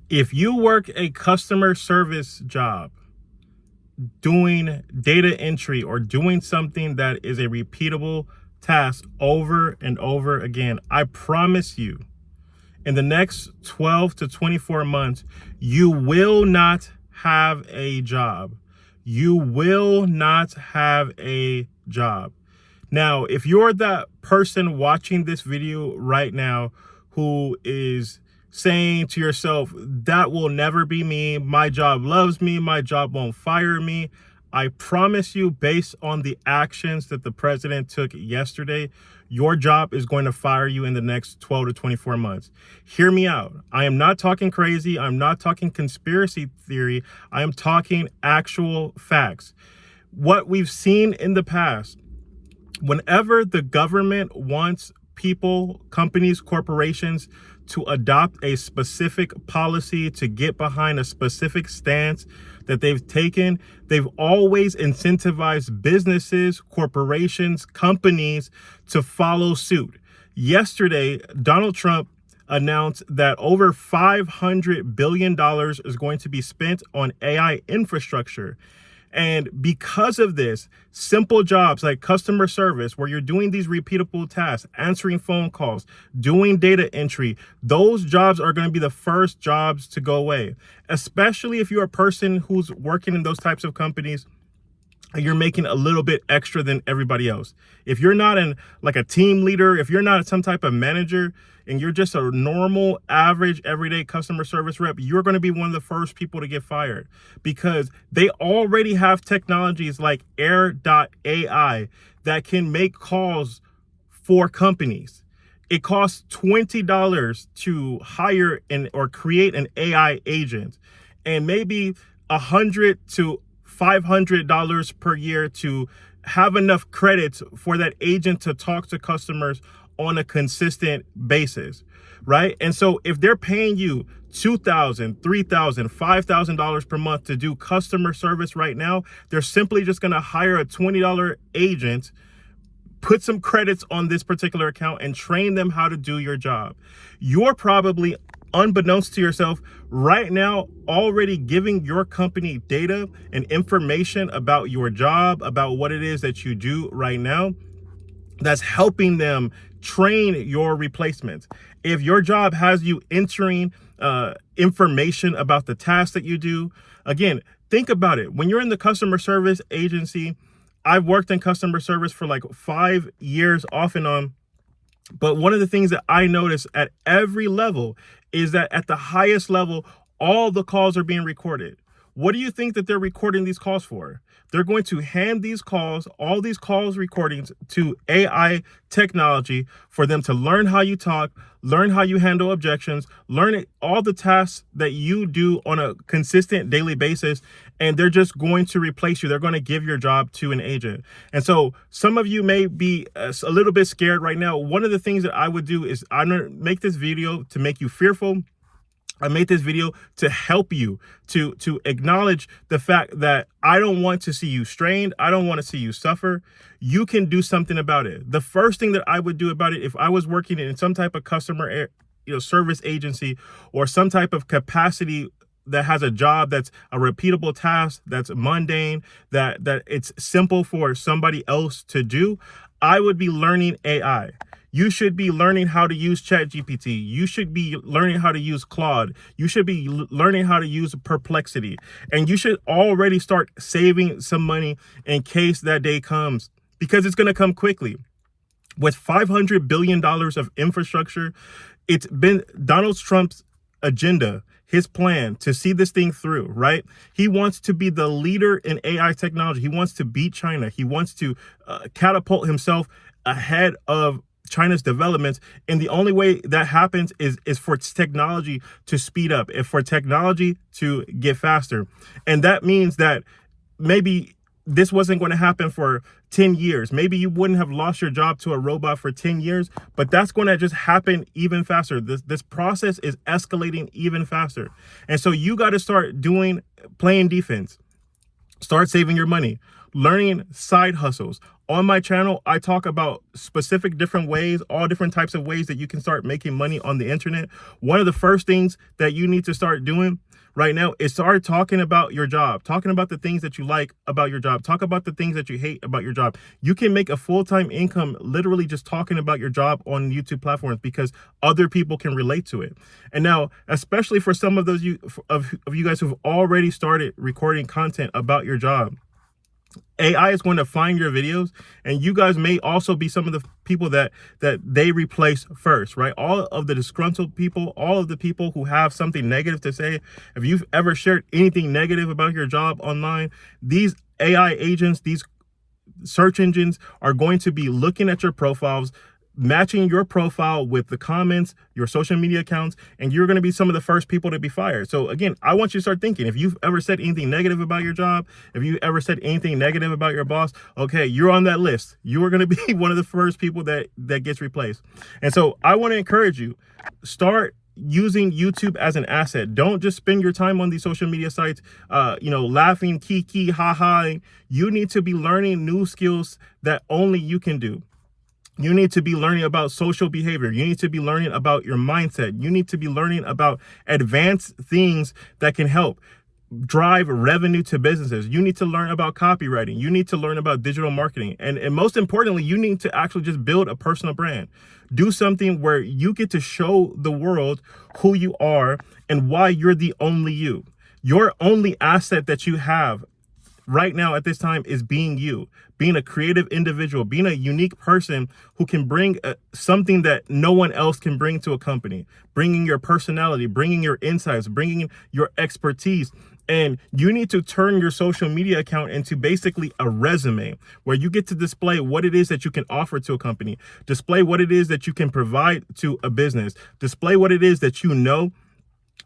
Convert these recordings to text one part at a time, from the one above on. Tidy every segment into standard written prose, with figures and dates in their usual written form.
If you work a customer service job, doing data entry or doing something that is a repeatable task over and over again, I promise you, in the next 12 to 24 months, you will not have a job. You will not have a job. Now, if you're that person watching this video right now who is saying to yourself, that will never be me, my job loves me, my job won't fire me, I promise you, based on the actions that the president took yesterday, your job is going to fire you in the next 12 to 24 months. Hear me out. I am not talking crazy. I'm not talking conspiracy theory. I am talking actual facts. What we've seen in the past, whenever the government wants people, companies, corporations to adopt a specific policy, to get behind a specific stance that they've taken, they've always incentivized businesses, corporations, companies to follow suit. Yesterday, Donald Trump announced that over $500 billion is going to be spent on AI infrastructure. And because of this, simple jobs like customer service, where you're doing these repeatable tasks, answering phone calls, doing data entry, those jobs are going to be the first jobs to go away, especially if you're a person who's working in those types of companies. You're making a little bit extra than everybody else. If you're not like a team leader, if you're not some type of manager, and you're just a normal, average, everyday customer service rep, you're going to be one of the first people to get fired, because they already have technologies like Air.ai that can make calls for companies. It costs $20 to hire or create an AI agent, and maybe $100 to $500 per year to have enough credits for that agent to talk to customers on a consistent basis, right? And so if they're paying you $2,000, $3,000, $5,000 per month to do customer service right now, they're simply just going to hire a $20 agent, put some credits on this particular account, and train them how to do your job. You're probably, unbeknownst to yourself, right now already giving your company data and information about your job, about what it is that you do right now, that's helping them train your replacements. If your job has you entering information about the tasks that you do, again, think about it. When you're in the customer service agency, I've worked in customer service for like 5 years off and on. But one of the things that I notice at every level is that at the highest level, all the calls are being recorded. What do you think that they're recording these calls for? They're going to hand these calls, all these calls recordings, to AI technology for them to learn how you talk, learn how you handle objections, learn all the tasks that you do on a consistent daily basis, and they're just going to replace you. They're going to give your job to an agent. And so some of you may be a little bit scared right now. One of the things that I would do is I'm going to make this video to make you fearful. I made this video to help you, to acknowledge the fact that I don't want to see you strained. I don't want to see you suffer. You can do something about it. The first thing that I would do about it, if I was working in some type of customer service agency or some type of capacity that has a job that's a repeatable task, that's mundane, that it's simple for somebody else to do, I would be learning AI. You should be learning how to use ChatGPT. You should be learning how to use Claude. You should be learning how to use Perplexity. And you should already start saving some money in case that day comes, because it's going to come quickly. With $500 billion of infrastructure, it's been Donald Trump's agenda, his plan to see this thing through, right? He wants to be the leader in AI technology. He wants to beat China. He wants to catapult himself ahead of China's developments. And the only way that happens is for technology to speed up, and for technology to get faster. And that means that maybe this wasn't going to happen for 10 years. Maybe you wouldn't have lost your job to a robot for 10 years, but that's going to just happen even faster. This process is escalating even faster. And so you got to start playing defense. Start saving your money. learning side hustles. On my channel, I talk about specific different ways, all different types of ways that you can start making money on the internet. One of the first things that you need to start doing right now is start talking about your job, talking about the things that you like about your job, talk about the things that you hate about your job. You can make a full-time income literally just talking about your job on YouTube platforms because other people can relate to it. And now, especially for some of those of you guys who've already started recording content about your job, AI is going to find your videos, and you guys may also be some of the people that they replace first, right? All of the disgruntled people, all of the people who have something negative to say. If you've ever shared anything negative about your job online, these AI agents, these search engines are going to be looking at your profiles, matching your profile with the comments, your social media accounts, and you're going to be some of the first people to be fired. So again, I want you to start thinking, if you've ever said anything negative about your job, if you ever said anything negative about your boss, okay, you're on that list. You are going to be one of the first people that gets replaced. And so I want to encourage you, start using YouTube as an asset. Don't just spend your time on these social media sites, laughing, kiki, ha. You need to be learning new skills that only you can do. You need to be learning about social behavior. You need to be learning about your mindset. You need to be learning about advanced things that can help drive revenue to businesses. You need to learn about copywriting. You need to learn about digital marketing. And most importantly, you need to actually just build a personal brand. Do something where you get to show the world who you are and why you're the only you. Your only asset that you have right now at this time is being you, being a creative individual, being a unique person who can bring something that no one else can bring to a company, bringing your personality, bringing your insights, bringing your expertise. And you need to turn your social media account into basically a resume where you get to display what it is that you can offer to a company, display what it is that you can provide to a business, display what it is that you know,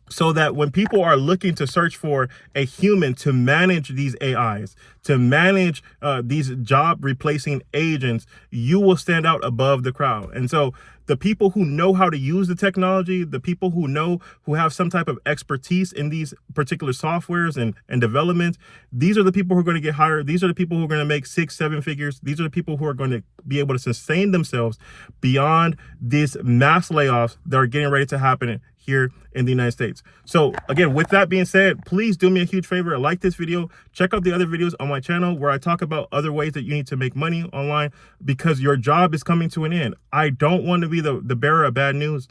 so that when people are looking to search for a human to manage these AIs, to manage these job replacing agents, you will stand out above the crowd. And so the people who know how to use the technology, the people who have some type of expertise in these particular softwares and development, these are the people who are going to get hired. These are the people who are going to make 6-7 figures. These are the people who are going to be able to sustain themselves beyond these mass layoffs that are getting ready to happen here in the United States. So again, with that being said, please do me a huge favor. Like this video, check out the other videos on my channel where I talk about other ways that you need to make money online because your job is coming to an end. I don't want to be the bearer of bad news,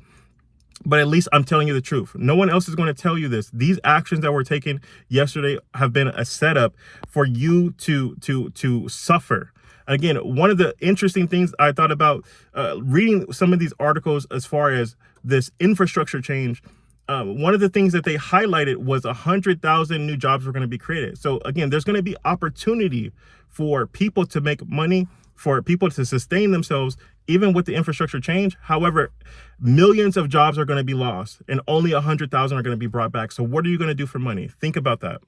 but at least I'm telling you the truth. No one else is going to tell you this. These actions that were taken yesterday have been a setup for you to suffer. Again, one of the interesting things I thought about reading some of these articles as far as this infrastructure change, one of the things that they highlighted was 100,000 new jobs were going to be created. So again, there's going to be opportunity for people to make money, for people to sustain themselves, even with the infrastructure change. However, millions of jobs are going to be lost and only 100,000 are going to be brought back. So what are you going to do for money? Think about that.